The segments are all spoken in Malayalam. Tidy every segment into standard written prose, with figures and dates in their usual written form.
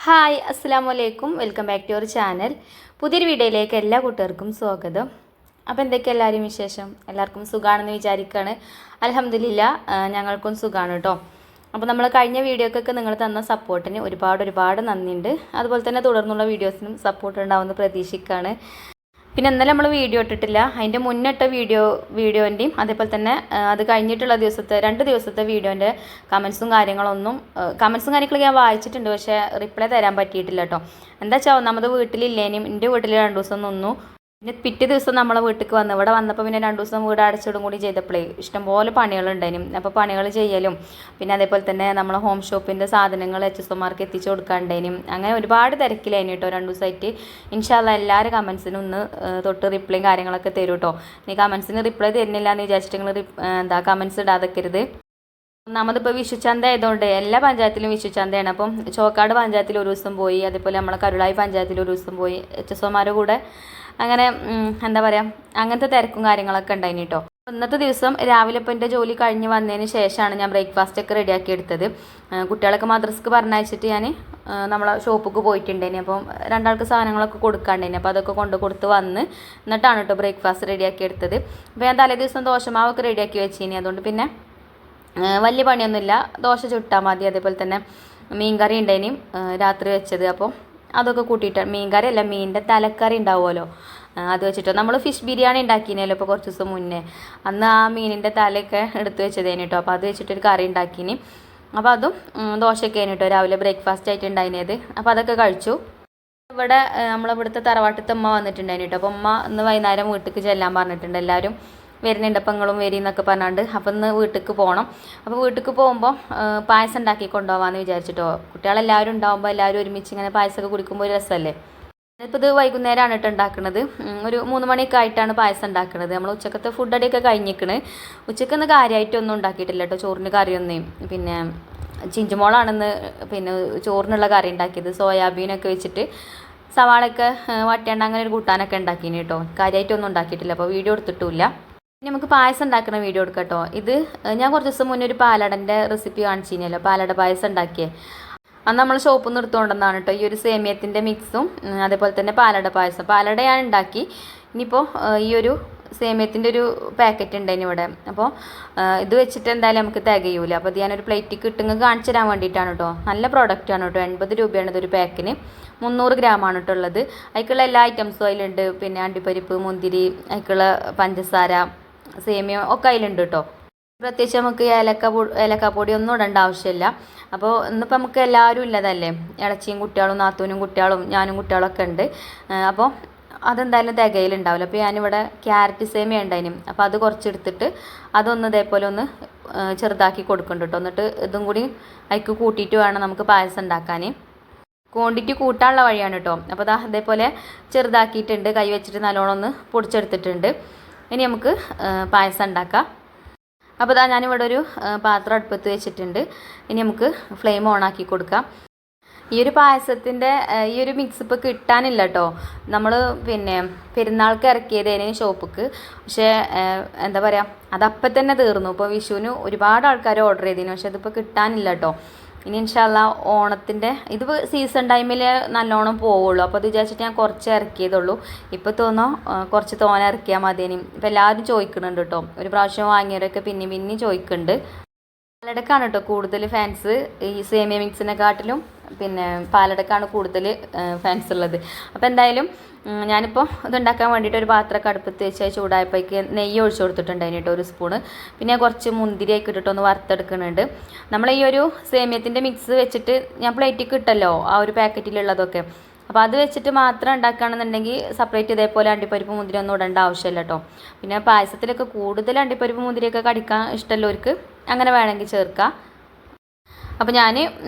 ഹായ് അസ്സലാമു അലൈക്കും welcome back to our channel. പുതിയൊരു വീഡിയോയിലേക്ക് എല്ലാ കൂട്ടുകാർക്കും സ്വാഗതം. അപ്പോൾ എന്തൊക്കെ എല്ലാവരും വിശേഷം? എല്ലാവർക്കും സുഖമാണെന്ന് വിചാരിക്കുകയാണ്. അൽഹംദുലില്ലാ ഞങ്ങൾക്കും സുഖമാണ് കേട്ടോ. അപ്പോൾ നമ്മൾ കഴിഞ്ഞ വീഡിയോക്കൊക്കെ നിങ്ങൾ തന്ന സപ്പോർട്ടിന് ഒരുപാട് നന്ദിയുണ്ട്. അതുപോലെ തന്നെ തുടർന്നുള്ള വീഡിയോസിനും സപ്പോർട്ട് ഉണ്ടാവുമെന്ന് പ്രതീക്ഷിക്കുകയാണ്. പിന്നെ ഇന്നലെ നമ്മൾ വീഡിയോ ഇട്ടിട്ടില്ല. അതിൻ്റെ മുന്നിട്ട വീഡിയോൻ്റെയും അതേപോലെ തന്നെ അത് കഴിഞ്ഞിട്ടുള്ള ദിവസത്തെ 2 ദിവസത്തെ വീഡിയോൻ്റെ കമൻസും കാര്യങ്ങളൊക്കെ ഞാൻ വായിച്ചിട്ടുണ്ട്. പക്ഷേ റിപ്ലൈ തരാൻ പറ്റിയിട്ടില്ല കേട്ടോ. എന്താ വെച്ചാൽ ഒന്നാമത് വീട്ടിലില്ലേനും എൻ്റെ വീട്ടിൽ 2 ദിവസം നിന്നു. പിന്നെ പിറ്റേ ദിവസം നമ്മളെ വീട്ടിലേക്ക് വന്നു. ഇവിടെ വന്നപ്പോൾ പിന്നെ 2 ദിവസം വീട് അടച്ചിടും കൂടി ചെയ്തപ്പോഴേ ഇഷ്ടംപോലെ പണികളുണ്ടായിരുന്നു. അപ്പോൾ പണികൾ ചെയ്യലും പിന്നെ അതേപോലെ തന്നെ നമ്മളെ ഹോം ഷോപ്പിൻ്റെ സാധനങ്ങൾ HSOമാർക്ക് എത്തിച്ചു കൊടുക്കാണ്ടേനും അങ്ങനെ ഒരുപാട് തിരക്കിലായിരുന്നു കേട്ടോ 2 ദിവസമായിട്ട്. ഇൻഷാ അല്ലാഹ് എല്ലാവരും കമൻസിനും ഒന്ന് തൊട്ട് റിപ്ലൈയും കാര്യങ്ങളൊക്കെ തരും കേട്ടോ. നീ കമൻസിന് റിപ്ലൈ തരുന്നില്ല എന്ന് വിചാരിച്ചിട്ട് നിങ്ങൾ കമൻസ് ഇടാതെക്കരുത്. ഒന്നാമതിപ്പോൾ വിഷുച്ചന്ത ആയതുകൊണ്ട് എല്ലാ പഞ്ചായത്തിലും വിഷുച്ചന്തയാണ്. അപ്പം ചോക്കാട് പഞ്ചായത്തിൽ ഒരു ദിവസം പോയി, അതേപോലെ നമ്മളെ കരുളായി പഞ്ചായത്തിൽ ഒരു ദിവസം പോയി HSOമാരുടെ കൂടെ. അങ്ങനെ എന്താ പറയുക, അങ്ങനത്തെ തിരക്കും കാര്യങ്ങളൊക്കെ ഉണ്ടായിന് കേട്ടോ. ഇന്നത്തെ ദിവസം രാവിലെ ഇപ്പോൾ എൻ്റെ ജോലി കഴിഞ്ഞ് വന്നതിന് ശേഷമാണ് ഞാൻ ബ്രേക്ക്ഫാസ്റ്റൊക്കെ റെഡിയാക്കി എടുത്തത്. കുട്ടികളൊക്കെ മദ്രസക്ക് പറഞ്ഞയച്ചിട്ട് ഞാൻ നമ്മളെ ഷോപ്പിലേക്ക് പോയിട്ടുണ്ടായിന്. അപ്പം 2 ആൾക്ക് സാധനങ്ങളൊക്കെ കൊടുക്കാണ്ടായിന്. അപ്പോൾ അതൊക്കെ കൊടുത്ത് വന്ന് എന്നിട്ടാണ് കേട്ടോ ബ്രേക്ക്ഫാസ്റ്റ് റെഡിയാക്കി എടുത്തത്. അപ്പോൾ ഞാൻ തലേ ദിവസം ദോശമാവൊക്കെ റെഡിയാക്കി വെച്ചിനി. അതുകൊണ്ട് പിന്നെ വലിയ പണിയൊന്നുമില്ല, ദോശ ചുട്ടാൽ മതി. അതേപോലെ തന്നെ മീൻ കറി ഉണ്ടായിനി രാത്രി വെച്ചത്. അപ്പോൾ അതൊക്കെ കൂട്ടിയിട്ട് മീൻകറി അല്ല, മീനിൻ്റെ തലക്കറി ഉണ്ടാവുമല്ലോ, അത് വെച്ചിട്ടോ നമ്മൾ ഫിഷ് ബിരിയാണി ഉണ്ടാക്കിനല്ലോ ഇപ്പോൾ കുറച്ച് ദിവസം മുന്നേ. അന്ന് ആ മീനിൻ്റെ തലയൊക്കെ എടുത്ത് വെച്ചതേന് കേട്ടോ. അപ്പോൾ അത് വെച്ചിട്ടൊരു കറി ഉണ്ടാക്കിനി. അപ്പോൾ അതും ദോശയൊക്കെ ആയിരുന്നു കേട്ടോ രാവിലെ ബ്രേക്ക്ഫാസ്റ്റ് ആയിട്ട് ഉണ്ടായിരുന്നത്. അപ്പോൾ അതൊക്കെ കഴിച്ചു. ഇവിടെ നമ്മളിവിടുത്തെ തറവാട്ടത്തെ അമ്മ വന്നിട്ടുണ്ടായിരുന്നു കേട്ടോ. അപ്പോൾ അമ്മ ഇന്ന് വൈകുന്നേരം വീട്ടിലേക്ക് ചെല്ലാൻ പറഞ്ഞിട്ടുണ്ട്. എല്ലാവരും വരുന്നുണ്ട്, അപ്പം നിങ്ങളും വരി എന്നൊക്കെ പറഞ്ഞാണ്ട്. അപ്പം ഇന്ന് വീട്ടിലേക്ക് പോകണം. അപ്പോൾ വീട്ടിലേക്ക് പോകുമ്പോൾ പായസം ഉണ്ടാക്കി കൊണ്ടുപോകാമെന്ന് വിചാരിച്ചിട്ടോ. കുട്ടികളെല്ലാവരും ഉണ്ടാകുമ്പോൾ എല്ലാവരും ഒരുമിച്ച് ഇങ്ങനെ പായസമൊക്കെ കുടിക്കുമ്പോൾ ഒരു രസമല്ലേ. ഇപ്പോൾ ഇത് വൈകുന്നേരമാണ് കേട്ടോ ഉണ്ടാക്കുന്നത്. ഒരു 3 മണിയൊക്കെ ആയിട്ടാണ് പായസം ഉണ്ടാക്കുന്നത്. നമ്മൾ ഉച്ചക്കത്തെ ഫുഡ് അടിയൊക്കെ കഴിഞ്ഞിരിക്കണ്. ഉച്ചക്കൊന്ന് കാര്യമായിട്ടൊന്നും ഉണ്ടാക്കിയിട്ടില്ല കേട്ടോ, ചോറിന് കറിയൊന്നും. പിന്നെ ചിഞ്ചുമോളാണെന്ന് പിന്നെ ചോറിനുള്ള കറി ഉണ്ടാക്കിയത്. സോയാബീനൊക്കെ വെച്ചിട്ട് സവാളയൊക്കെ വട്ടേണ്ട അങ്ങനെ ഒരു കൂട്ടാനൊക്കെ ഉണ്ടാക്കിന് കേട്ടോ. കാര്യമായിട്ടൊന്നും ഉണ്ടാക്കിയിട്ടില്ല, അപ്പോൾ വീഡിയോ എടുത്തിട്ടില്ല. ഇനി നമുക്ക് പായസം ഉണ്ടാക്കുന്ന വീഡിയോ എടുക്കാം കേട്ടോ. ഇത് ഞാൻ കുറച്ച് ദിവസം മുന്നേ ഒരു പാലടൻ്റെ റെസിപ്പി കാണിച്ചിരുന്നല്ലോ, പാലട പായസം ഉണ്ടാക്കിയേ. അന്ന് നമ്മൾ ഷോപ്പിൽ നിന്ന് എടുത്തുകൊണ്ടെന്നാണ് കേട്ടോ ഈ ഒരു സേമിയത്തിൻ്റെ മിക്സും അതേപോലെ തന്നെ പാലട പായസം. പാലട ഞാൻ ഉണ്ടാക്കി. ഇനിയിപ്പോൾ ഈ ഒരു സേമിയത്തിൻ്റെ ഒരു പാക്കറ്റ് ഉണ്ടായിന് ഇവിടെ. അപ്പോൾ ഇത് വെച്ചിട്ട് എന്തായാലും നമുക്ക് തികയൂല. അപ്പോൾ ഇത് ഞാനൊരു പ്ലേറ്റിൽ കിട്ടുന്ന കാണിച്ചു തരാൻ വേണ്ടിയിട്ടാണ് കേട്ടോ. നല്ല പ്രോഡക്റ്റാണ് കേട്ടോ. 80 രൂപയാണ് ഇതൊരു പാക്കിന്. 300 ഗ്രാമാണ് കേട്ടോ ഉള്ളത്. അതിലേക്കുള്ള എല്ലാ ഐറ്റംസും അതിലുണ്ട്. പിന്നെ അണ്ടിപ്പരിപ്പ്, മുന്തിരി, അതിലേക്കുള്ള പഞ്ചസാര, സേമിയ ഒക്കെ അതിലുണ്ട് കേട്ടോ. പ്രത്യേകിച്ച് നമുക്ക് ഏലക്കാപ്പൊടി ഒന്നും ഇടേണ്ട ആവശ്യമില്ല. അപ്പോൾ ഇന്നിപ്പോൾ നമുക്ക് എല്ലാവരും ഇല്ലതല്ലേ, ഇളച്ചിയും കുട്ടികളും നാത്തൂനും കുട്ടികളും ഞാനും കുട്ടികളൊക്കെ ഉണ്ട്. അപ്പോൾ അതെന്തായാലും തികയിലുണ്ടാവില്ല. അപ്പോൾ ഞാനിവിടെ ക്യാരറ്റ് സേമിയ ഉണ്ടായിനും. അപ്പോൾ അത് കുറച്ചെടുത്തിട്ട് അതൊന്ന് ഇതേപോലെ ഒന്ന് ചെറുതാക്കി കൊടുക്കുന്നുണ്ട് കേട്ടോ. എന്നിട്ട് ഇതും കൂടി അതിക്ക് കൂട്ടിയിട്ട് വേണം നമുക്ക് പായസം ഉണ്ടാക്കാൻ. ക്വാണ്ടിറ്റി കൂട്ടാനുള്ള വഴിയാണ് കേട്ടോ. അപ്പോൾ അതേപോലെ ചെറുതാക്കിയിട്ടുണ്ട്, കൈ വെച്ചിട്ട് നല്ലോണം ഒന്ന് പൊടിച്ചെടുത്തിട്ടുണ്ട്. ഇനി നമുക്ക് പായസം ഉണ്ടാക്കാം. അപ്പോൾ ഞാനിവിടെ ഒരു പാത്രം അടുപ്പത്ത് വെച്ചിട്ടുണ്ട്. ഇനി നമുക്ക് ഫ്ലെയിം ഓണാക്കി കൊടുക്കാം. ഈ ഒരു പായസത്തിൻ്റെ ഈ ഒരു മിക്സ് ഇപ്പോൾ കിട്ടാനില്ല കേട്ടോ. നമ്മൾ പിന്നെ പെരുന്നാൾക്ക് ഇറക്കിയതേന് ഷോപ്പിക്ക്. പക്ഷേ എന്താ പറയുക, അതപ്പം തന്നെ തീർന്നു. ഇപ്പോൾ വിഷുവിന് ഒരുപാട് ആൾക്കാർ ഓർഡർ ചെയ്തതിന്, പക്ഷേ അതിപ്പോൾ കിട്ടാനില്ല കേട്ടോ. ഇനി ഇൻഷാ അല്ലാഹ് ഓണത്തിൻ്റെ ഇത് സീസൺ ടൈമിൽ നല്ലോണം പോവുള്ളൂ. അപ്പോൾ അത് വിചാരിച്ചിട്ട് ഞാൻ കുറച്ച് ഇറക്കിയതുള്ളൂ. ഇപ്പോൾ തോന്നുന്നു കുറച്ച് തോനെ ഇറക്കിയാൽ മതിയേനി. ഇപ്പോൾ എല്ലാവരും ചോദിക്കുന്നുണ്ട് കേട്ടോ. ഒരു പ്രാവശ്യം വാങ്ങിയവരൊക്കെ പിന്നെയും ചോദിക്കുന്നുണ്ട്. പാലടക്കാണ് കേട്ടോ കൂടുതൽ ഫാൻസ്. ഈ സേമിയ മിക്സിനെക്കാട്ടിലും പിന്നെ പാലടക്കാണ് കൂടുതൽ ഫാൻസ് ഉള്ളത്. അപ്പോൾ എന്തായാലും ഞാനിപ്പോൾ ഇതുണ്ടാക്കാൻ വേണ്ടിയിട്ട് ഒരു പാത്രമൊക്കെ അടുപ്പത്ത് വെച്ച് ചൂടായപ്പോഴേക്ക് നെയ്യ് ഒഴിച്ചു കൊടുത്തിട്ടുണ്ടായിരുന്നു കേട്ടോ 1 സ്പൂണ്. പിന്നെ കുറച്ച് മുന്തിരിയൊക്കെ ഇട്ടിട്ടൊന്ന് വറുത്തെടുക്കുന്നുണ്ട്. നമ്മൾ ഈ ഒരു സേമിയത്തിൻ്റെ മിക്സ് വെച്ചിട്ട് ഞാൻ പ്ലേറ്റിൽ കിട്ടല്ലോ ആ ഒരു പാക്കറ്റിലുള്ളതൊക്കെ. അപ്പോൾ അത് വെച്ചിട്ട് മാത്രം ഉണ്ടാക്കുകയാണെന്നുണ്ടെങ്കിൽ സെപ്പറേറ്റ് ഇതേപോലെ അണ്ടിപ്പരിപ്പ് മുന്തിരി ഒന്നും ഇടേണ്ട ആവശ്യമില്ല കേട്ടോ. പിന്നെ പായസത്തിലൊക്കെ കൂടുതൽ അണ്ടിപ്പരിപ്പ് മുന്തിരിയൊക്കെ കടിക്കാൻ ഇഷ്ടമുള്ളവർക്ക് അങ്ങനെ വേണമെങ്കിൽ ചേർക്കാം. അപ്പോൾ ഞാൻ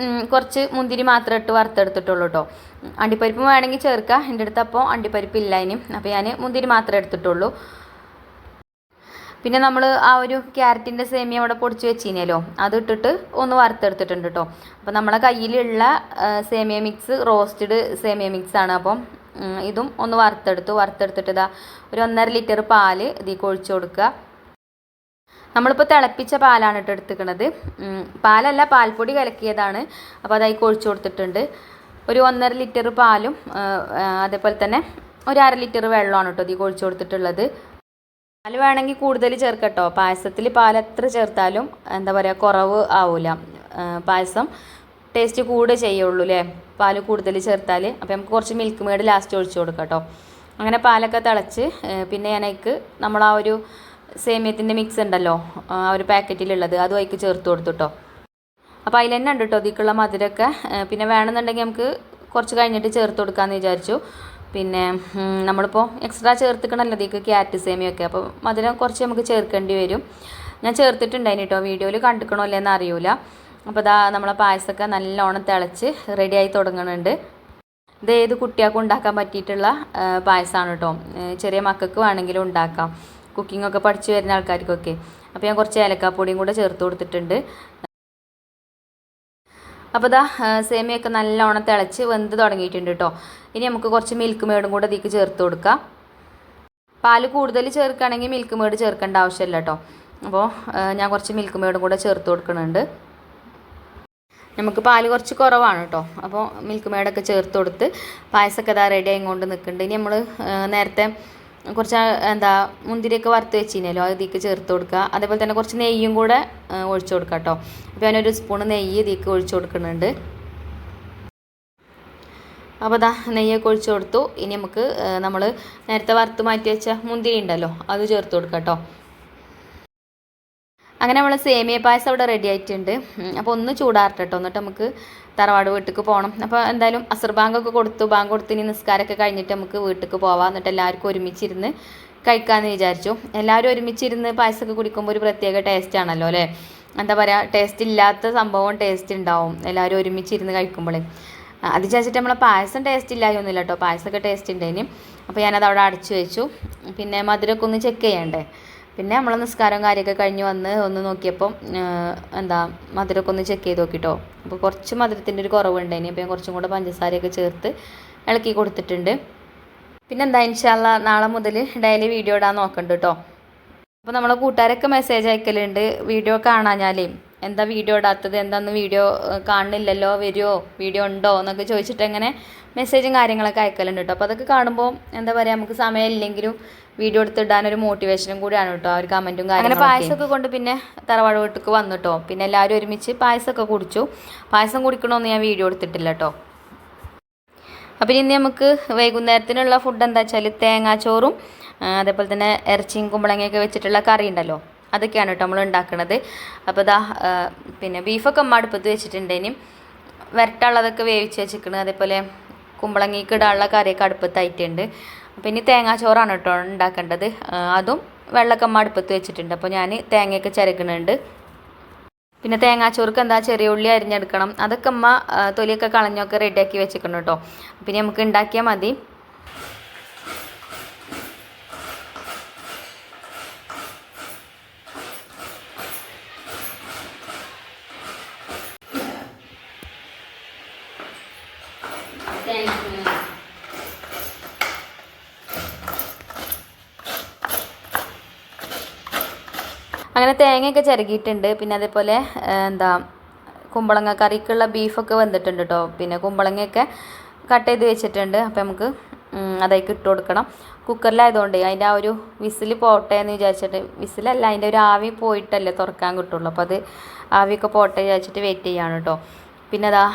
കുറച്ച് മുന്തിരി മാത്രം ഇട്ട് വറുത്തെടുത്തിട്ടുള്ളൂ കേട്ടോ. അണ്ടിപ്പരിപ്പ് വേണമെങ്കിൽ ചേർക്കാം. എൻ്റെ അടുത്ത് അപ്പോൾ അണ്ടിപ്പരിപ്പ് ഇല്ല ഇനി. അപ്പോൾ ഞാൻ മുന്തിരി മാത്രമേ എടുത്തിട്ടുള്ളൂ. പിന്നെ നമ്മൾ ആ ഒരു ക്യാരറ്റിൻ്റെ സേമിയ അവിടെ പൊടിച്ച് വെച്ചിനല്ലോ, അത് ഇട്ടിട്ട് ഒന്ന് വറുത്തെടുത്തിട്ടുണ്ട് കേട്ടോ. അപ്പോൾ നമ്മളെ കയ്യിലുള്ള സേമിയ മിക്സ് റോസ്റ്റഡ് സേമിയ മിക്സാണ്. അപ്പം ഇതും ഒന്ന് വറുത്തെടുത്തിട്ട് ഇതാ ഒരു 1.5 ലിറ്റർ പാല് ഇതിലേക്ക് ഒഴിച്ചു കൊടുക്കുക. നമ്മളിപ്പോൾ തിളപ്പിച്ച പാലാണ് എടുത്തിരിക്കുന്നത്. പാലല്ല, പാൽപ്പൊടി കലക്കിയതാണ്. അപ്പോൾ അതായി ഒഴിച്ചു കൊടുത്തിട്ടുണ്ട്. ഒരു 1.5 ലിറ്റർ പാലും അതേപോലെ തന്നെ ഒരു 1/2 ലിറ്റർ വെള്ളമാണ് കേട്ടോ ഇതിൽ ഒഴിച്ചു കൊടുത്തിട്ടുള്ളത്. പാൽ വേണമെങ്കിൽ കൂടുതൽ ചേർക്കട്ടോ. പായസത്തിൽ പാൽ എത്ര ചേർത്താലും എന്താ പറയുക കുറവ് ആവില്ല. പായസം ടേസ്റ്റ് കൂടെ ചെയ്യുള്ളൂ അല്ലേ പാൽ കൂടുതൽ ചേർത്താൽ. അപ്പോൾ നമുക്ക് കുറച്ച് മിൽക്ക് മേഡ് ലാസ്റ്റ് ഒഴിച്ചു കൊടുക്കാം കേട്ടോ. അങ്ങനെ പാലൊക്കെ തിളച്ച് പിന്നെ ഞാനേക്ക് നമ്മൾ ആ ഒരു സേമിയത്തിൻ്റെ മിക്സ് ഉണ്ടല്ലോ ആ ഒരു പാക്കറ്റിലുള്ളത് അതും അതിലേക്ക് ചേർത്ത് കൊടുത്തു കേട്ടോ. അപ്പോൾ അതിൽ തന്നെ ഉണ്ട് കേട്ടോ ഇതിലേക്കുള്ള മധുരമൊക്കെ. പിന്നെ വേണമെന്നുണ്ടെങ്കിൽ നമുക്ക് കുറച്ച് കഴിഞ്ഞിട്ട് ചേർത്ത് കൊടുക്കാമെന്ന് വിചാരിച്ചു. പിന്നെ നമ്മളിപ്പോൾ എക്സ്ട്രാ ചേർത്തിക്കണമല്ലോ ഇതിലേക്ക് ക്യാരറ്റ് സേമിയൊക്കെ. അപ്പോൾ മധുരം കുറച്ച് നമുക്ക് ചേർക്കേണ്ടി വരും. ഞാൻ ചേർത്തിട്ടുണ്ടായിന് കേട്ടോ. വീഡിയോയിൽ കണ്ടിക്കണോ അല്ലേന്ന് അറിയില്ല. അപ്പോൾ ഇതാ നമ്മളെ പായസമൊക്കെ നല്ലോണം തിളച്ച് റെഡിയായി തുടങ്ങുന്നുണ്ട്. ഇത് ഏത് കുട്ടികൾക്കും ഉണ്ടാക്കാൻ പറ്റിയിട്ടുള്ള പായസമാണ് കേട്ടോ. ചെറിയ മക്കൾക്ക് വേണമെങ്കിലും ഉണ്ടാക്കാം, കുക്കിങ്ങൊക്കെ പഠിച്ചു വരുന്ന ആൾക്കാർക്കൊക്കെ. അപ്പോൾ ഞാൻ കുറച്ച് ഏലക്കാപ്പൊടിയും കൂടെ ചേർത്ത് കൊടുത്തിട്ടുണ്ട്. അപ്പോൾ ഇതാ സേമിയൊക്കെ നല്ലോണം തിളച്ച് വെന്ത് തുടങ്ങിയിട്ടുണ്ട് കേട്ടോ. ഇനി നമുക്ക് കുറച്ച് മിൽക്ക് മേഡും കൂടെ ഇതിലേക്ക് ചേർത്ത് കൊടുക്കാം. പാൽ കൂടുതൽ ചേർക്കുകയാണെങ്കിൽ മിൽക്ക് മേഡ് ചേർക്കേണ്ട ആവശ്യമില്ല കേട്ടോ. അപ്പോൾ ഞാൻ കുറച്ച് മിൽക്ക് മേഡും കൂടെ ചേർത്ത് കൊടുക്കുന്നുണ്ട്. നമുക്ക് പാൽ കുറച്ച് കുറവാണ് കേട്ടോ. അപ്പോൾ മിൽക്ക് മേഡൊക്കെ ചേർത്ത് കൊടുത്ത് പായസമൊക്കെ ഇതാ റെഡി ആയിക്കൊണ്ട് നിൽക്കുന്നുണ്ട്. ഇനി നമ്മൾ നേരത്തെ കുറച്ച് മുന്തിരിയൊക്കെ വറുത്ത് വെച്ചിരുന്നല്ലോ അത് ഇതിലേക്ക് ചേർത്ത് കൊടുക്കുക. അതേപോലെ തന്നെ കുറച്ച് നെയ്യും കൂടെ ഒഴിച്ചു കൊടുക്കുക കേട്ടോ. അപ്പോൾ ഞാനൊരു സ്പൂണ് നെയ്യ് ഇതിലേക്ക് ഒഴിച്ചു കൊടുക്കുന്നുണ്ട്. അപ്പോൾ ഇതാ നെയ്യൊക്കെ ഒഴിച്ചു കൊടുത്തു. ഇനി നമുക്ക് നമ്മൾ നേരത്തെ വറുത്ത് മാറ്റി വെച്ച മുന്തിരി ഉണ്ടല്ലോ അത് ചേർത്ത് കൊടുക്കുക കേട്ടോ. അങ്ങനെ നമ്മൾ സേമിയ പായസം അവിടെ റെഡി ആയിട്ടുണ്ട്. അപ്പോൾ ഒന്ന് ചൂടാറട്ടെ കേട്ടോ. എന്നിട്ട് നമുക്ക് തറവാട് വീട്ടിലേക്ക് പോകണം. അപ്പോൾ എന്തായാലും അസർ ബാങ്കൊക്കെ കൊടുത്തു. ബാങ്ക് കൊടുത്ത് ഇനി നിസ്കാരമൊക്കെ കഴിഞ്ഞിട്ട് നമുക്ക് വീട്ടിലേക്ക് പോവാം. എന്നിട്ട് എല്ലാവർക്കും ഒരുമിച്ചിരുന്ന് കഴിക്കാമെന്ന് വിചാരിച്ചു. എല്ലാവരും ഒരുമിച്ചിരുന്ന് പായസമൊക്കെ കുടിക്കുമ്പോൾ ഒരു പ്രത്യേക ടേസ്റ്റ് ആണല്ലോ അല്ലേ. എന്താ പറയുക, ടേസ്റ്റ് ഇല്ലാത്ത സംഭവം ടേസ്റ്റ് ഉണ്ടാവും എല്ലാവരും ഒരുമിച്ചിരുന്ന് കഴിക്കുമ്പോൾ. അത് വിചാരിച്ചിട്ട് നമ്മളെ പായസം ടേസ്റ്റ് ഇല്ലായൊന്നുമില്ല കേട്ടോ. പായസമൊക്കെ ടേസ്റ്റ് ഉണ്ടേനും. അപ്പോൾ ഞാനത് അവിടെ അടച്ചു വെച്ചു. പിന്നെ മധുരമൊക്കെ ഒന്ന് ചെക്ക് ചെയ്യണ്ടേ. പിന്നെ നമ്മൾ നിസ്കാരവും കാര്യമൊക്കെ കഴിഞ്ഞ് വന്ന് ഒന്ന് നോക്കിയപ്പം മധുരമൊക്കെ ഒന്ന് ചെക്ക് ചെയ്ത് നോക്കിട്ടോ. അപ്പോൾ കുറച്ച് മധുരത്തിൻ്റെ ഒരു കുറവുണ്ടായിന്. അപ്പോൾ ഞാൻ കുറച്ചും കൂടെ പഞ്ചസാരയൊക്കെ ചേർത്ത് ഇളക്കി കൊടുത്തിട്ടുണ്ട്. പിന്നെ ഇൻഷാ അല്ലാ നാളെ മുതൽ ഡെയിലി വീഡിയോ ഇടാൻ നോക്കണ്ട കേട്ടോ. അപ്പോൾ നമ്മളെ കൂട്ടുകാരൊക്കെ മെസ്സേജ് അയക്കലുണ്ട് വീഡിയോ കാണാഞ്ഞാലേ എന്താ വീഡിയോ ഇടാത്തത്, എന്താന്ന് വീഡിയോ കാണുന്നില്ലല്ലോ, വരുമോ, വീഡിയോ ഉണ്ടോ എന്നൊക്കെ ചോദിച്ചിട്ട് അങ്ങനെ മെസ്സേജും കാര്യങ്ങളൊക്കെ അയക്കലുണ്ട് കേട്ടോ. അപ്പോൾ അതൊക്കെ കാണുമ്പോൾ എന്താ പറയുക, നമുക്ക് സമയമില്ലെങ്കിലും വീഡിയോ എടുത്തിടാനൊരു മോട്ടിവേഷനും കൂടിയാണ് കേട്ടോ ആ ഒരു കമൻറ്റും കാര്യങ്ങളും. അങ്ങനെ പായസമൊക്കെ കൊണ്ട് പിന്നെ തറവാട് വീട്ടിലേക്ക് വന്നു കേട്ടോ. പിന്നെ എല്ലാവരും ഒരുമിച്ച് പായസമൊക്കെ കുടിച്ചു. പായസം കുടിക്കണമെന്ന് ഞാൻ വീഡിയോ എടുത്തിട്ടില്ല കേട്ടോ. അപ്പോൾ ഇനി നമുക്ക് വൈകുന്നേരത്തിനുള്ള ഫുഡ് എന്താ വെച്ചാൽ തേങ്ങാച്ചോറും അതേപോലെ തന്നെ ഇറച്ചിയും കുമ്പളങ്ങയൊക്കെ വെച്ചിട്ടുള്ള കറി ഉണ്ടല്ലോ അതൊക്കെയാണ് കേട്ടോ നമ്മൾ ഉണ്ടാക്കുന്നത്. അപ്പോൾ ഇതാ പിന്നെ ബീഫൊക്കെ അമ്മ അടുപ്പത്ത് വെച്ചിട്ടുണ്ട്. ഇനി വരട്ടുള്ളതൊക്കെ വേവിച്ച് വെച്ചിരിക്കുന്നത്. അതേപോലെ കുമ്പളങ്ങയ്ക്ക് ഇടാനുള്ള കറിയൊക്കെ അടുപ്പത്തായിട്ടുണ്ട്. അപ്പോൾ ഇനി തേങ്ങാച്ചോറാണ് കേട്ടോ ഉണ്ടാക്കേണ്ടത്. അതും വെള്ളമൊക്കെ അമ്മ അടുപ്പത്ത് വെച്ചിട്ടുണ്ട്. അപ്പോൾ ഞാൻ തേങ്ങയൊക്കെ ചിരകുന്നുണ്ട്. പിന്നെ തേങ്ങാച്ചോർക്ക് ചെറിയ ഉള്ളി അരിഞ്ഞെടുക്കണം. അതൊക്കെ അമ്മ തൊലിയൊക്കെ കളഞ്ഞൊക്കെ റെഡിയാക്കി വെച്ചിരിക്കണം കേട്ടോ. പിന്നെ നമുക്ക് ഉണ്ടാക്കിയാൽ മതി. അങ്ങനെ തേങ്ങയൊക്കെ ചിരകിയിട്ടുണ്ട്. പിന്നെ അതേപോലെ കുമ്പളങ്ങ കറിക്കുള്ള ബീഫൊക്കെ വെന്തിട്ടുണ്ട് കേട്ടോ. പിന്നെ കുമ്പളങ്ങയൊക്കെ കട്ട് ചെയ്ത് വെച്ചിട്ടുണ്ട്. അപ്പോൾ നമുക്ക് അതായിക്ക് ഇട്ട് കൊടുക്കണം. കുക്കറിലായതുകൊണ്ട് അതിൻ്റെ ആ ഒരു വിസിൽ പോട്ടെ എന്ന് വിചാരിച്ചിട്ട്, വിസിലല്ല അതിൻ്റെ ഒരു ആവി പോയിട്ടല്ലേ തുറക്കാൻ കിട്ടുള്ളൂ. അപ്പോൾ അത് ആവിയൊക്കെ പോട്ടെ വിചാരിച്ചിട്ട് വെയിറ്റ് ചെയ്യാണ് കേട്ടോ. പിന്നെ അതാ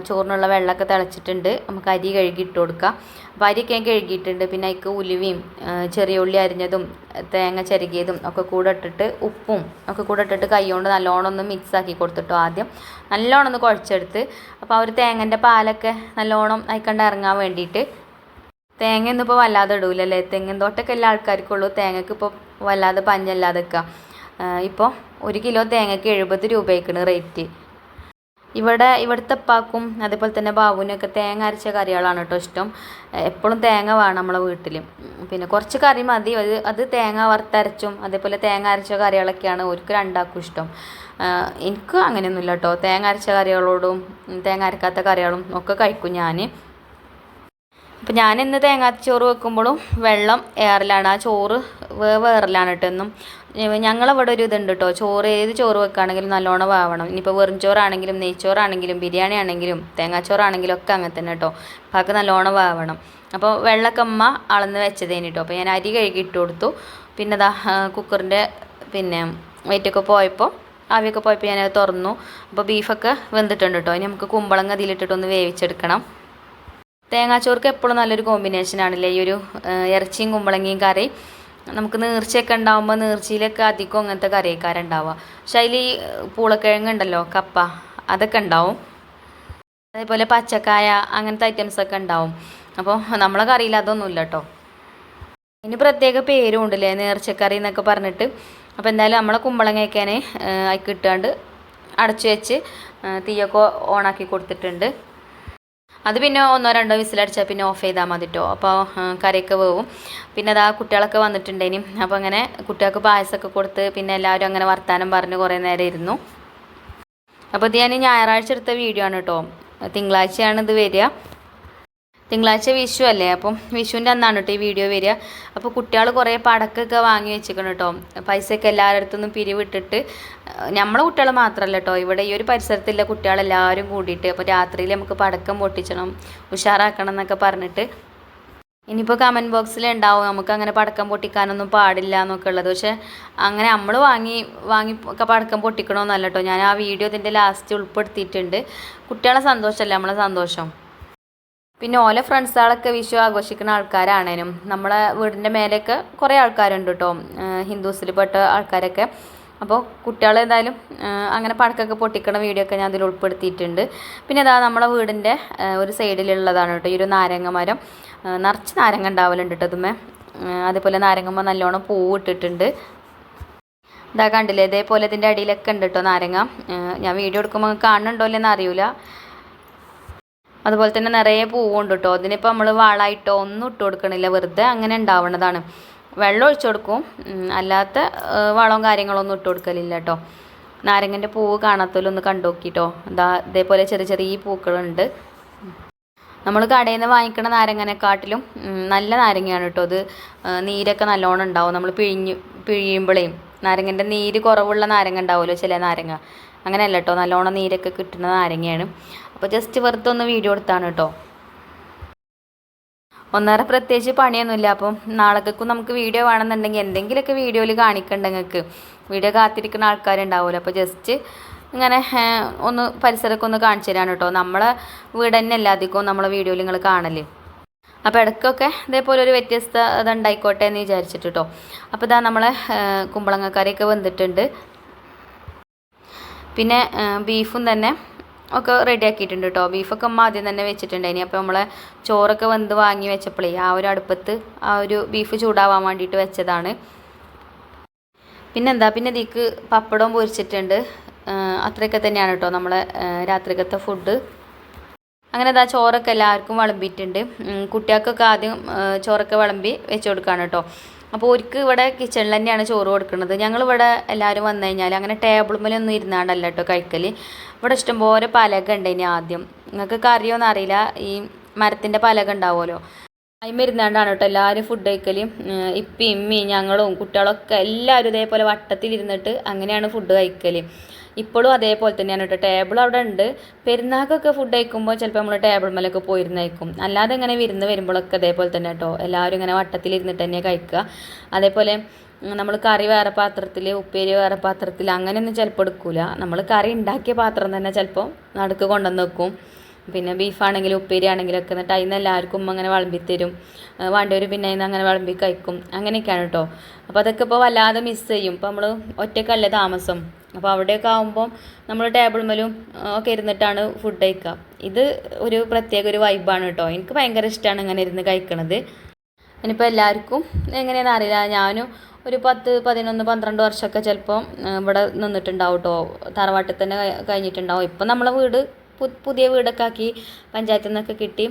ചോറിനുള്ള വെള്ളമൊക്കെ തിളച്ചിട്ടുണ്ട്. നമുക്ക് അരി കഴുകി ഇട്ട് കൊടുക്കാം. അപ്പോൾ അരിയൊക്കെ ഞാൻ കഴുകിയിട്ടുണ്ട്. പിന്നെ അതിക്ക് ഉലുവയും ചെറിയ ഉള്ളി അരിഞ്ഞതും തേങ്ങ ചിരകിയതും ഒക്കെ കൂടെ ഇട്ടിട്ട് ഉപ്പും ഒക്കെ കൂടെ ഇട്ടിട്ട് കൈകൊണ്ട് നല്ലോണം ഒന്ന് മിക്സാക്കി കൊടുത്തിട്ടോ. ആദ്യം നല്ലോണം ഒന്ന് കുഴച്ചെടുത്ത് അപ്പോൾ ആ ഒരു തേങ്ങൻ്റെ പാലൊക്കെ നല്ലോണം അയക്കണ്ട് ഇറങ്ങാൻ വേണ്ടിയിട്ട്. തേങ്ങ ഒന്നും ഇപ്പോൾ വല്ലാതെ ഇടൂലല്ലേ. തെങ്ങിൻ തോട്ടമൊക്കെ എല്ലാ ആൾക്കാർക്കുള്ളൂ. തേങ്ങയ്ക്ക് ഇപ്പോൾ വല്ലാതെ പഞ്ഞല്ലാതെ വെക്കുക. ഇപ്പോൾ 1 കിലോ തേങ്ങയ്ക്ക് 70 രൂപയ്ക്കാണ് റേറ്റ്. ഇവിടുത്തെ ഉപ്പാക്കും അതേപോലെ തന്നെ ബാബുവിനൊക്കെ തേങ്ങ അരച്ച കറികളാണ് കേട്ടോ ഇഷ്ടം. എപ്പോഴും തേങ്ങ വേണം നമ്മളെ വീട്ടിൽ. പിന്നെ കുറച്ച് കറി മതി. അത് തേങ്ങ വറുത്തരച്ചും അതേപോലെ തേങ്ങ അരച്ച കറികളൊക്കെയാണ് അവർക്ക് രണ്ടാൾക്കും ഇഷ്ടം. എനിക്ക് അങ്ങനെയൊന്നുമില്ല കേട്ടോ. തേങ്ങ അരച്ച കറികളോടും തേങ്ങ അരക്കാത്ത കറികളും ഒക്കെ കഴിക്കും ഞാൻ. അപ്പോൾ ഞാനിന്ന് തേങ്ങാച്ചോറ് വെക്കുമ്പോഴും വെള്ളം ഏറലാണ്. ആ ചോറ് വേറെല്ലാം കേട്ടോ. എന്നും ഞങ്ങളവിടെ ഒരു ഇതുണ്ട് കേട്ടോ, ചോറ് ഏത് ചോറ് വെക്കുകയാണെങ്കിലും നല്ലോണം വേവണം. ഇനിയിപ്പോൾ വെറും ചോറാണെങ്കിലും നെയ്ച്ചോറാണെങ്കിലും ബിരിയാണി ആണെങ്കിലും തേങ്ങാച്ചോറാണെങ്കിലും ഒക്കെ അങ്ങനെ തന്നെ കേട്ടോ, പാക്ക് നല്ലോണം വേവണം. അപ്പോൾ വെള്ളമൊക്കെ അമ്മ അളന്ന് വെച്ചതേന് കേട്ടോ. അപ്പോൾ ഞാൻ അരി കഴുകി ഇട്ട് കൊടുത്തു. പിന്നെ അതാ കുക്കറിൻ്റെ പിന്നെ വെയിറ്റൊക്കെ പോയപ്പോൾ ആവിയൊക്കെ പോയപ്പോൾ ഞാനത് തുറന്നു. അപ്പോൾ ബീഫൊക്കെ വെന്തിട്ടുണ്ട് കേട്ടോ. ഇനി നമുക്ക് കുമ്പളങ്ങ അതിലിട്ടിട്ടൊന്ന് വേവിച്ചെടുക്കണം. തേങ്ങാച്ചോർക്ക് എപ്പോഴും നല്ലൊരു കോമ്പിനേഷനാണല്ലേ ഈ ഒരു ഇറച്ചിയും കുമ്പളങ്ങയും കറി. നമുക്ക് നീർച്ചയൊക്കെ ഉണ്ടാകുമ്പോൾ നീർച്ചയിലൊക്കെ അധികം അങ്ങനത്തെ കറിയക്കാരുണ്ടാവുക. പക്ഷെ അതിൽ ഈ പൂളക്കിഴങ്ങ് ഉണ്ടല്ലോ, കപ്പ, അതൊക്കെ ഉണ്ടാവും. അതേപോലെ പച്ചക്കായ അങ്ങനത്തെ ഐറ്റംസൊക്കെ ഉണ്ടാവും. അപ്പോൾ നമ്മളെ കറിയിൽ അതൊന്നുമില്ല കേട്ടോ. ഇനി പ്രത്യേക പേരും ഉണ്ടല്ലേ, നേർച്ചക്കറി എന്നൊക്കെ പറഞ്ഞിട്ട്. അപ്പോൾ എന്തായാലും നമ്മളെ കുമ്പളങ്ങയൊക്കെ അതിൽ ഇട്ടാണ്ട് അടച്ചു വെച്ച് തീയൊക്കെ ഓണാക്കി കൊടുത്തിട്ടുണ്ട്. അത് പിന്നെ 1-2 വിസിലടിച്ചാൽ പിന്നെ ഓഫ് ചെയ്താൽ മതി കേട്ടോ. അപ്പോൾ കറിയൊക്കെ വേവും. പിന്നെ അതാ കുട്ടികളൊക്കെ വന്നിട്ടുണ്ടേനും. അപ്പോൾ അങ്ങനെ കുട്ടികൾക്ക് പായസമൊക്കെ കൊടുത്ത് പിന്നെ എല്ലാവരും അങ്ങനെ വർത്താനം പറഞ്ഞ് കുറേ നേരം ഇരുന്നു. അപ്പോൾ ഇത് ഞാൻ ഞായറാഴ്ച എടുത്ത വീഡിയോ ആണ് കേട്ടോ. തിങ്കളാഴ്ചയാണ് ഇത് വരിക. തിങ്കളാഴ്ച വിഷു അല്ലേ, അപ്പം വിഷുവിൻ്റെ അന്നാണ് കേട്ടോ ഈ വീഡിയോ വരിക. അപ്പോൾ കുട്ടികൾ കുറേ പടക്കൊക്കെ വാങ്ങി വെച്ചിരിക്കണം കേട്ടോ. പൈസയൊക്കെ എല്ലാവരുടെ അടുത്തുനിന്നും പിരിവിട്ടിട്ട്, നമ്മളെ കുട്ടികൾ മാത്രമല്ല കേട്ടോ, ഇവിടെ ഈ ഒരു പരിസരത്തുള്ള കുട്ടികളെല്ലാവരും കൂടിയിട്ട് അപ്പോൾ രാത്രിയിൽ നമുക്ക് പടക്കം പൊട്ടിച്ചണം, ഉഷാറാക്കണം എന്നൊക്കെ പറഞ്ഞിട്ട്. ഇനിയിപ്പോൾ കമൻറ്റ് ബോക്സിൽ ഉണ്ടാവും നമുക്ക് അങ്ങനെ പടക്കം പൊട്ടിക്കാനൊന്നും പാടില്ല എന്നൊക്കെ ഉള്ളത്. പക്ഷേ അങ്ങനെ നമ്മൾ വാങ്ങി പടക്കം പൊട്ടിക്കണമെന്നല്ല കേട്ടോ. ഞാൻ ആ വീഡിയോ ഇതിൻ്റെ ലാസ്റ്റ് ഉൾപ്പെടുത്തിയിട്ടുണ്ട്. കുട്ടികളെ സന്തോഷമല്ലേ നമ്മളെ സന്തോഷം. പിന്നെ ഓലെ ഫ്രണ്ട്സുകളൊക്കെ വിഷു ആഘോഷിക്കുന്ന ആൾക്കാരാണേനും നമ്മളെ വീടിൻ്റെ മേലെയൊക്കെ കുറേ ആൾക്കാരുണ്ട് കേട്ടോ, ഹിന്ദുസിൽ പെട്ട ആൾക്കാരൊക്കെ. അപ്പോൾ കുട്ടികൾ എന്തായാലും അങ്ങനെ പടക്കൊക്കെ പൊട്ടിക്കണ വീഡിയോ ഒക്കെ ഞാൻ അതിൽ ഉൾപ്പെടുത്തിയിട്ടുണ്ട്. പിന്നെ അതാ നമ്മളെ വീടിൻ്റെ ഒരു സൈഡിലുള്ളതാണ് കേട്ടോ ഈ ഒരു നാരങ്ങ മരം. നിറച്ച് നാരങ്ങ ഉണ്ടാവലുണ്ട് കേട്ടോ അതുമേ. അതേപോലെ നാരങ്ങമ്മ നല്ലോണം പൂവ് ഇട്ടിട്ടുണ്ട്. ഇതാ കണ്ടില്ലേ, ഇതേപോലെ ഇതിൻ്റെ അടിയിലൊക്കെ ഉണ്ട് കേട്ടോ നാരങ്ങ. ഞാൻ വീഡിയോ എടുക്കുമ്പോൾ കാണുന്നുണ്ടോ ഇല്ലെന്ന് അറിയില്ല. അതുപോലെ തന്നെ നിറയെ പൂവുണ്ട് കേട്ടോ. അതിനിപ്പോൾ നമ്മൾ വളമായിട്ടോ ഒന്നും ഇട്ട് കൊടുക്കണില്ല, വെറുതെ അങ്ങനെ ഉണ്ടാവുന്നതാണ്. വെള്ളം ഒഴിച്ചു കൊടുക്കും, അല്ലാത്ത വളവും കാര്യങ്ങളൊന്നും ഇട്ട് കൊടുക്കലില്ല കേട്ടോ. നാരങ്ങൻ്റെ പൂവ് കാണാത്തതിലൊന്ന് കണ്ടു നോക്കിട്ടോ. ഇതേപോലെ ചെറിയ ചെറിയ പൂക്കളുണ്ട്. നമ്മൾ കടയിൽ നിന്ന് വാങ്ങിക്കുന്ന നാരങ്ങനെക്കാട്ടിലും നല്ല നാരങ്ങയാണ് കേട്ടോ ഇത്. നീരൊക്കെ നല്ലോണം ഉണ്ടാവും. നമ്മൾ പിഴിയുമ്പോഴേ നാരങ്ങൻ്റെ നീര് കുറവുള്ള നാരങ്ങ ഉണ്ടാവുമല്ലോ ചില നാരങ്ങ, അങ്ങനെയല്ല കേട്ടോ, നല്ലോണം നീരൊക്കെ കിട്ടുന്ന നാരങ്ങയാണ്. അപ്പോൾ ജസ്റ്റ് വെറുതെ ഒന്ന് വീഡിയോ എടുത്താണ് കേട്ടോ. ഒന്നേറെ പ്രത്യേകിച്ച് പണിയൊന്നുമില്ല. അപ്പം നാളേക്കും നമുക്ക് വീഡിയോ വേണമെന്നുണ്ടെങ്കിൽ എന്തെങ്കിലുമൊക്കെ വീഡിയോയിൽ കാണിക്കണ്ട നിങ്ങൾക്ക്. വീഡിയോ കാത്തിരിക്കുന്ന ആൾക്കാരുണ്ടാവുമല്ലോ. അപ്പോൾ ജസ്റ്റ് ഇങ്ങനെ ഒന്ന് പരിസരമൊക്കെ ഒന്ന് കാണിച്ചു തരാണ് കേട്ടോ. നമ്മളെ വീട് തന്നെ അല്ല അധികവും നമ്മളെ വീഡിയോയിൽ നിങ്ങൾ കാണല്. അപ്പോൾ ഇടയ്ക്കൊക്കെ ഇതേപോലെ ഒരു വ്യത്യസ്തത ഉണ്ടായിക്കോട്ടെ എന്ന് വിചാരിച്ചിട്ട് കേട്ടോ. അപ്പോൾ ഇതാ നമ്മളെ കുമ്പളങ്ങക്കറിയൊക്കെ വെന്തിട്ടുണ്ട്. പിന്നെ ബീഫും തന്നെ ഒക്കെ റെഡി ആക്കിയിട്ടുണ്ട് കേട്ടോ. ബീഫൊക്കെ അമ്മ ആദ്യം തന്നെ വെച്ചിട്ടുണ്ടായിനി. അപ്പോൾ നമ്മളെ ചോറൊക്കെ വെന്ത് വാങ്ങി വെച്ചപ്പോഴേ ആ ഒരു അടുപ്പത്ത് ആ ഒരു ബീഫ് ചൂടാവാൻ വേണ്ടിയിട്ട് വെച്ചതാണ്. പിന്നെ ഇതിക്ക് പപ്പടവും പൊരിച്ചിട്ടുണ്ട്. അത്രയൊക്കെ തന്നെയാണ് കേട്ടോ നമ്മളെ രാത്രിക്കത്തെ ഫുഡ്. അങ്ങനെ ചോറൊക്കെ എല്ലാവർക്കും വിളമ്പിയിട്ടുണ്ട്. കുട്ടികൾക്കൊക്കെ ആദ്യം ചോറൊക്കെ വിളമ്പി വെച്ച് കൊടുക്കുകയാണ് കേട്ടോ. അപ്പോൾ ഒരിക്കൽ ഇവിടെ കിച്ചണിൽ തന്നെയാണ് ചോറ് കൊടുക്കുന്നത്. ഞങ്ങളിവിടെ എല്ലാവരും വന്നു കഴിഞ്ഞാൽ അങ്ങനെ ടേബിൾ മേലൊന്നും ഇരുന്നാണ്ടല്ല കേട്ടോ കഴിക്കൽ. ഇവിടെ ഇഷ്ടംപോലെ പലക ഉണ്ട്. ഇനി ആദ്യം നിങ്ങൾക്ക് കറിയൊന്നും അറിയില്ല, ഈ മരത്തിൻ്റെ പലക ഉണ്ടാവുമല്ലോ, അതിന്മേൽ ഇരുന്നാണ്ടാണ് കേട്ടോ എല്ലാവരും ഫുഡ് കഴിക്കൽ. ഇപ്പം ഇമ്മയും ഞങ്ങളും കുട്ടികളൊക്കെ എല്ലാവരും ഇതേപോലെ വട്ടത്തിലിരുന്നിട്ട് അങ്ങനെയാണ് ഫുഡ് കഴിക്കൽ. ഇപ്പോഴും അതേപോലെ തന്നെയാണ് കേട്ടോ. ടേബിൾ അവിടെ ഉണ്ട്. പെരുന്നാൾക്കൊക്കെ ഫുഡ് കഴിക്കുമ്പോൾ ചിലപ്പോൾ നമ്മൾ ടേബിൾ മേലൊക്കെ പോയിരുന്ന് കഴിക്കും. അല്ലാതെ ഇങ്ങനെ വിരുന്ന് വരുമ്പോഴൊക്കെ അതേപോലെ തന്നെ കേട്ടോ, എല്ലാവരും ഇങ്ങനെ വട്ടത്തിലിരുന്നിട്ട് തന്നെ കഴിക്കുക. അതേപോലെ നമ്മൾ കറി വേറെ പാത്രത്തിൽ, ഉപ്പേരി വേറെ പാത്രത്തിൽ അങ്ങനെയൊന്നും ചിലപ്പോൾ എടുക്കില്ല. നമ്മൾ കറി ഉണ്ടാക്കിയ പാത്രം തന്നെ ചിലപ്പോൾ നടുക്ക് കൊണ്ടുവന്ന് വെക്കും. പിന്നെ ബീഫാണെങ്കിലും ഉപ്പേരി ആണെങ്കിലും ഒക്കെ എന്നിട്ട് അതിന് എല്ലാവർക്കും അങ്ങനെ വിളമ്പിത്തരും. വേണ്ടവർ പിന്നെ അതിന് അങ്ങനെ വിളമ്പി കഴിക്കും. അങ്ങനെയൊക്കെയാണ് കേട്ടോ. അപ്പോൾ അതൊക്കെ ഇപ്പോൾ വല്ലാതെ മിസ് ചെയ്യും. ഇപ്പോൾ നമ്മൾ ഒറ്റക്കല്ലേ താമസം. അപ്പോൾ അവിടെയൊക്കെ ആകുമ്പോൾ നമ്മൾ ടേബിൾ മേലും ഒക്കെ ഇരുന്നിട്ടാണ് ഫുഡ് കഴിക്കുക. ഇത് ഒരു പ്രത്യേക ഒരു വൈബാണ് കേട്ടോ. എനിക്ക് ഭയങ്കര ഇഷ്ടമാണ് ഇങ്ങനെ ഇരുന്ന് കഴിക്കണത്. ഇനിയിപ്പോൾ എല്ലാവർക്കും എങ്ങനെയാണെന്ന് അറിയില്ല. ഞാനും ഒരു 10, 11, 12 വർഷമൊക്കെ ചിലപ്പോൾ ഇവിടെ നിന്നിട്ടുണ്ടാവും കേട്ടോ. തറവാട്ടിൽ തന്നെ കഴിഞ്ഞിട്ടുണ്ടാവും. ഇപ്പം നമ്മളെ വീട് പുതിയ വീടൊക്കെ ആക്കി പഞ്ചായത്തിൽ നിന്നൊക്കെ കിട്ടി.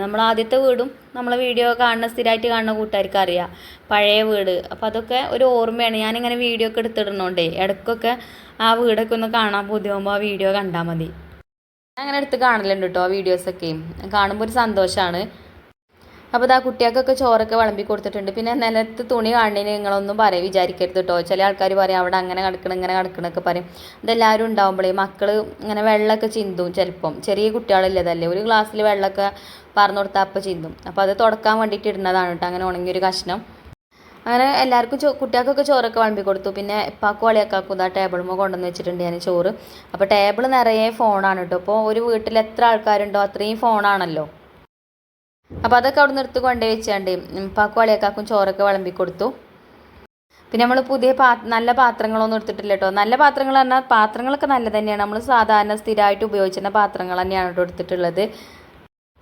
നമ്മൾ ആദ്യത്തെ വീടും നമ്മളെ വീഡിയോ കാണുന്ന സ്ഥിരമായിട്ട് കാണുന്ന കൂട്ടുകാർക്ക് അറിയാം, പഴയ വീട്. അപ്പോൾ അതൊക്കെ ഒരു ഓർമ്മയാണ്. ഞാനിങ്ങനെ വീഡിയോ ഒക്കെ എടുത്തിടുന്നോണ്ടേ ഇടയ്ക്കൊക്കെ ആ വീടൊക്കെ ഒന്ന് കാണാൻ പൂതിയാകുമ്പോൾ ആ വീഡിയോ കണ്ടാൽ മതി. അങ്ങനെ എടുത്ത് കാണലുണ്ട് കേട്ടോ ആ വീഡിയോസൊക്കെ. കാണുമ്പോൾ ഒരു സന്തോഷമാണ്. അപ്പോൾ ഇതാ കുട്ടികൾക്കൊക്കെ ചോറൊക്കെ വിളമ്പി കൊടുത്തിട്ടുണ്ട്. പിന്നെ നിലത്ത് തുണി കാണുന്നതിന് നിങ്ങളൊന്നും വിചാരിക്കരുത് കേട്ടോ. ചില ആൾക്കാർ പറയും അവിടെ അങ്ങനെ കിടക്കണം ഇങ്ങനെ കിടക്കണമൊക്കെ പറയും. ഇതെല്ലാവരും ഉണ്ടാകുമ്പോഴേ മക്കൾ ഇങ്ങനെ വെള്ളമൊക്കെ ചിന്തും. ചിലപ്പം ചെറിയ കുട്ടികളില്ലതല്ലേ, ഒരു ഗ്ലാസ്സിൽ വെള്ളമൊക്കെ പറന്നു കൊടുത്താൽ അപ്പം ചിന്തും. അപ്പോൾ അത് തുടക്കാൻ വേണ്ടിയിട്ട് ഇടുന്നതാണ് കേട്ടോ, അങ്ങനെ ഉണങ്ങിയൊരു കഷ്ണം. അങ്ങനെ എല്ലാവർക്കും കുട്ടികൾക്കൊക്കെ ചോറൊക്കെ വിളമ്പി കൊടുത്തു. പിന്നെ ഇപ്പാക്കും അളിയാക്കാക്കും ഇതാ ടേബിളുമ്പോൾ കൊണ്ടുവന്ന് വെച്ചിട്ടുണ്ട് ഞാൻ ചോറ്. അപ്പോൾ ടേബിൾ നിറയെ ഫോണാണ് കേട്ടോ. ഇപ്പോൾ ഒരു വീട്ടിൽ എത്ര ആൾക്കാരുണ്ടോ അത്രയും ഫോണാണല്ലോ. അപ്പോൾ അതൊക്കെ അവിടെ നിർത്തി കൊണ്ടുപോയി വെച്ചാണ്ട് ഇപ്പാക്കും അളിയാക്കാക്കും ചോറൊക്കെ വിളമ്പി കൊടുത്തു. പിന്നെ നമ്മൾ പുതിയ നല്ല പാത്രങ്ങളൊന്നും എടുത്തിട്ടില്ല കേട്ടോ. നല്ല പാത്രങ്ങൾ പറഞ്ഞാൽ പാത്രങ്ങളൊക്കെ നല്ല തന്നെയാണ്, നമ്മൾ സാധാരണ സ്ഥിരമായിട്ട് ഉപയോഗിച്ചിരുന്ന പാത്രങ്ങൾ തന്നെയാണ് കേട്ടോ എടുത്തിട്ടുള്ളത്.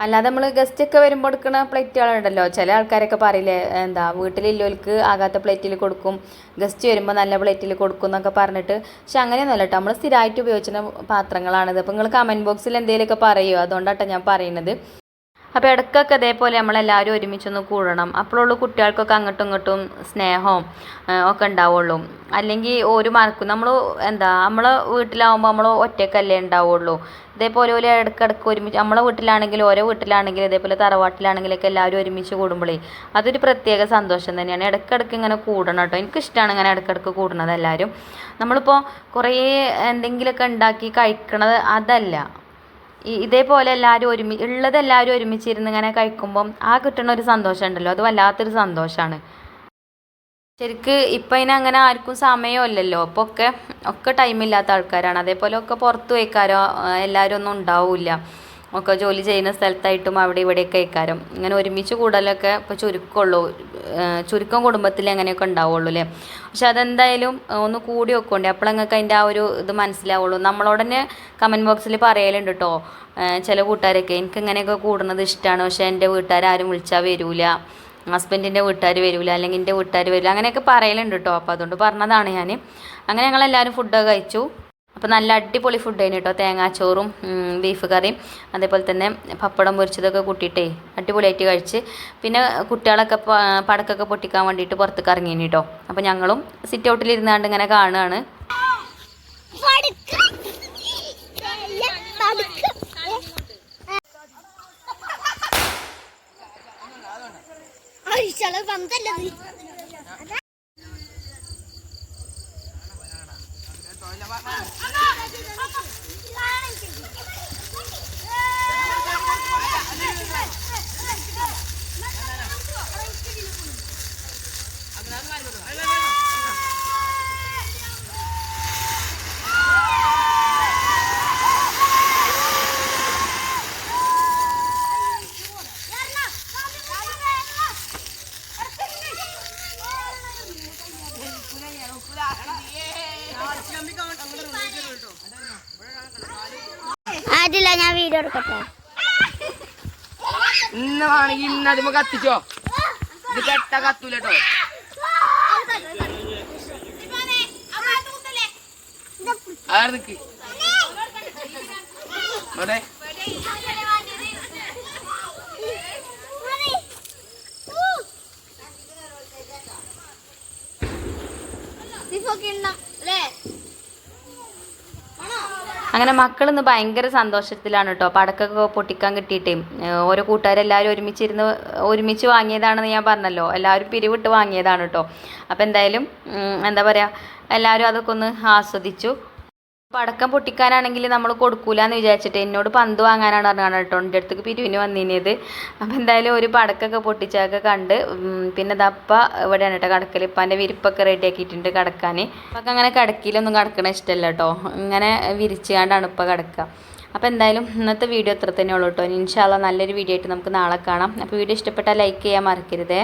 അല്ലാതെ നമ്മൾ ഗസ്റ്റൊക്കെ വരുമ്പോൾ എടുക്കുന്ന പ്ലേറ്റുകളുണ്ടല്ലോ, ചില ആൾക്കാരൊക്കെ പറയില്ലേ എന്താ വീട്ടിലില്ലോർക്ക് ആകാത്ത പ്ലേറ്റിൽ കൊടുക്കും, ഗസ്റ്റ് വരുമ്പോൾ നല്ല പ്ലേറ്റിൽ കൊടുക്കും എന്നൊക്കെ പറഞ്ഞിട്ട്. പക്ഷെ അങ്ങനെയൊന്നുമല്ല കേട്ടോ, നമ്മൾ സ്ഥിരമായിട്ട് ഉപയോഗിച്ചിരുന്ന പാത്രങ്ങളാണിത്. അപ്പോൾ നിങ്ങൾ കമൻറ്റ് ബോക്സിൽ എന്തെങ്കിലുമൊക്കെ പറയുമോ, അതുകൊണ്ടാട്ടോ ഞാൻ പറയുന്നത്. അപ്പോൾ ഇടയ്ക്കൊക്കെ ഇതേപോലെ നമ്മളെല്ലാവരും ഒരുമിച്ചൊന്ന് കൂടണം, അപ്പോഴുള്ളൂ കുട്ടികൾക്കൊക്കെ അങ്ങോട്ടും ഇങ്ങോട്ടും സ്നേഹവും ഒക്കെ ഉണ്ടാവുള്ളൂ. അല്ലെങ്കിൽ ഒരു മറക്കും നമ്മൾ നമ്മളെ വീട്ടിലാവുമ്പോൾ നമ്മൾ ഒറ്റയ്ക്കല്ലേ ഉണ്ടാവുള്ളൂ. ഇതേപോലെ ഒരു ഇടയ്ക്കിടയ്ക്ക് ഒരുമിച്ച് നമ്മളെ വീട്ടിലാണെങ്കിലും ഓരോ വീട്ടിലാണെങ്കിലും ഇതേപോലെ തറവാട്ടിലാണെങ്കിലൊക്കെ എല്ലാവരും ഒരുമിച്ച് കൂടുമ്പോഴേ അതൊരു പ്രത്യേക സന്തോഷം തന്നെയാണ്. ഇടയ്ക്കിടയ്ക്ക് ഇങ്ങനെ കൂടണം കേട്ടോ. എനിക്കിഷ്ടമാണ് ഇങ്ങനെ ഇടയ്ക്കിടയ്ക്ക് കൂടുന്നത് എല്ലാവരും. നമ്മളിപ്പോൾ കുറേ എന്തെങ്കിലുമൊക്കെ ഉണ്ടാക്കി കഴിക്കണത് അതല്ല, ഇതേപോലെ എല്ലാവരും എല്ലാവരും ഒരുമിച്ചിരുന്ന് ഇങ്ങനെ കഴിക്കുമ്പം ആ കിട്ടുന്ന ഒരു സന്തോഷം ഉണ്ടല്ലോ, അത് വല്ലാത്തൊരു സന്തോഷമാണ് ശരിക്ക്. ഇപ്പം അതിനങ്ങനെ ആർക്കും സമയമില്ലല്ലോ, അപ്പോൾ ഒക്കെ ടൈമില്ലാത്ത ആൾക്കാരാണ്. അതേപോലെ ഒക്കെ പുറത്ത് പോയിക്കാരോ എല്ലാവരും ഒന്നും ഉണ്ടാവില്ല, ഒക്കെ ജോലി ചെയ്യുന്ന സ്ഥലത്തായിട്ടും അവിടെ ഇവിടെയൊക്കെ കഴിക്കാരം. ഇങ്ങനെ ഒരുമിച്ച് കൂടലൊക്കെ ഇപ്പോൾ ചുരുക്കം കുടുംബത്തിൽ അങ്ങനെയൊക്കെ ഉണ്ടാവുള്ളൂ അല്ലേ. പക്ഷെ അതെന്തായാലും ഒന്ന് കൂടി വെക്കണ്ടേ, അപ്പോൾ നിങ്ങൾക്ക് അതിൻ്റെ ആ ഒരു ഇത് മനസ്സിലാവുള്ളൂ. നമ്മളോട് തന്നെ കമൻറ്റ് ബോക്സിൽ പറയലുണ്ട് കേട്ടോ ചില കൂട്ടുകാരൊക്കെ, എനിക്ക് ഇങ്ങനെയൊക്കെ കൂടുന്നത് ഇഷ്ടമാണ്, പക്ഷേ എൻ്റെ വീട്ടുകാരും വിളിച്ചാൽ വരില്ല, ഹസ്ബൻഡിൻ്റെ വീട്ടുകാർ വരില്ല, അല്ലെങ്കിൽ എൻ്റെ വീട്ടുകാർ വരില്ല, അങ്ങനെയൊക്കെ പറയലുണ്ട് കേട്ടോ. അപ്പോൾ അതുകൊണ്ട് പറഞ്ഞതാണ് ഞാൻ. അങ്ങനെ ഞങ്ങളെല്ലാവരും ഫുഡൊക്കെ കഴിച്ചു. അപ്പോൾ നല്ല അടിപൊളി ഫുഡ് ആയിരുന്നു കേട്ടോ. തേങ്ങാച്ചോറും ബീഫ് കറിയും അതേപോലെ തന്നെ പപ്പടം പൊരിച്ചതൊക്കെ കൂട്ടിയിട്ടേ അടിപൊളിയായിട്ട് കഴിച്ച്. പിന്നെ കുട്ടികളൊക്കെ പടക്കൊക്കെ പൊട്ടിക്കാൻ വേണ്ടിയിട്ട് പുറത്തേക്ക് ഇറങ്ങിയിന് കേട്ടോ. അപ്പോൾ ഞങ്ങളും സിറ്റ് ഔട്ടിലിരുന്നാണ്ട് ഇങ്ങനെ കാണുകയാണ്. ആയിട്ടില്ല, ഞാൻ വീഡിയോ എടുക്കട്ടെ. ഇന്നാണെങ്കിൽ ഇന്നതിമ കത്തിച്ചോ, ഇത് കെട്ട കത്തൂലട്ടോ. ആര് നിക്ക് അവിടെ അങ്ങനെ മക്കളിന്ന് ഭയങ്കര സന്തോഷത്തിലാണ് കേട്ടോ. പടക്കൊക്കെ പൊട്ടിക്കാൻ കിട്ടിയിട്ട് ഓരോ കൂട്ടുകാരെല്ലാവരും ഒരുമിച്ച് വാങ്ങിയതാണെന്ന് ഞാൻ പറഞ്ഞല്ലോ, എല്ലാവരും പിരിവിട്ട് വാങ്ങിയതാണ് കേട്ടോ. അപ്പോൾ എന്തായാലും എന്താ പറയുക, എല്ലാവരും അതൊക്കെ ഒന്ന് ആസ്വദിച്ചു. പടക്കം പൊട്ടിക്കാനാണെങ്കിൽ നമ്മൾ കൊടുക്കൂലെന്ന് വിചാരിച്ചിട്ട് എന്നോട് പന്ത് വാങ്ങാനാണ് പറഞ്ഞാണ് കേട്ടോ എൻ്റെ അടുത്തേക്ക് പിരിവിന് വന്നിരുന്നത്. അപ്പോൾ എന്തായാലും ഒരു പടക്കൊക്കെ പൊട്ടിച്ചൊക്കെ കണ്ട് പിന്നെ ദപ്പ ഇവിടെയാണ് കേട്ടോ കിടക്കൽ. ഇപ്പം വിരിപ്പൊക്കെ റെഡി ആക്കിയിട്ടുണ്ട് കിടക്കാൻ. അപ്പം അങ്ങനെ കിടക്കിലൊന്നും കിടക്കണ ഇഷ്ടമല്ല കേട്ടോ, ഇങ്ങനെ വിരിച്ചുകൊണ്ടാണ് ഇപ്പോൾ കിടക്കുക. അപ്പോൾ എന്തായാലും ഇന്നത്തെ വീഡിയോ അത്ര തന്നെ ഉള്ളൂ കേട്ടോ. ഇൻഷാ അല്ലാഹ് നല്ലൊരു വീഡിയോ ആയിട്ട് നമുക്ക് നാളെ കാണാം. അപ്പോൾ വീഡിയോ ഇഷ്ടപ്പെട്ടാൽ ലൈക്ക് ചെയ്യാൻ മറക്കരുതേ.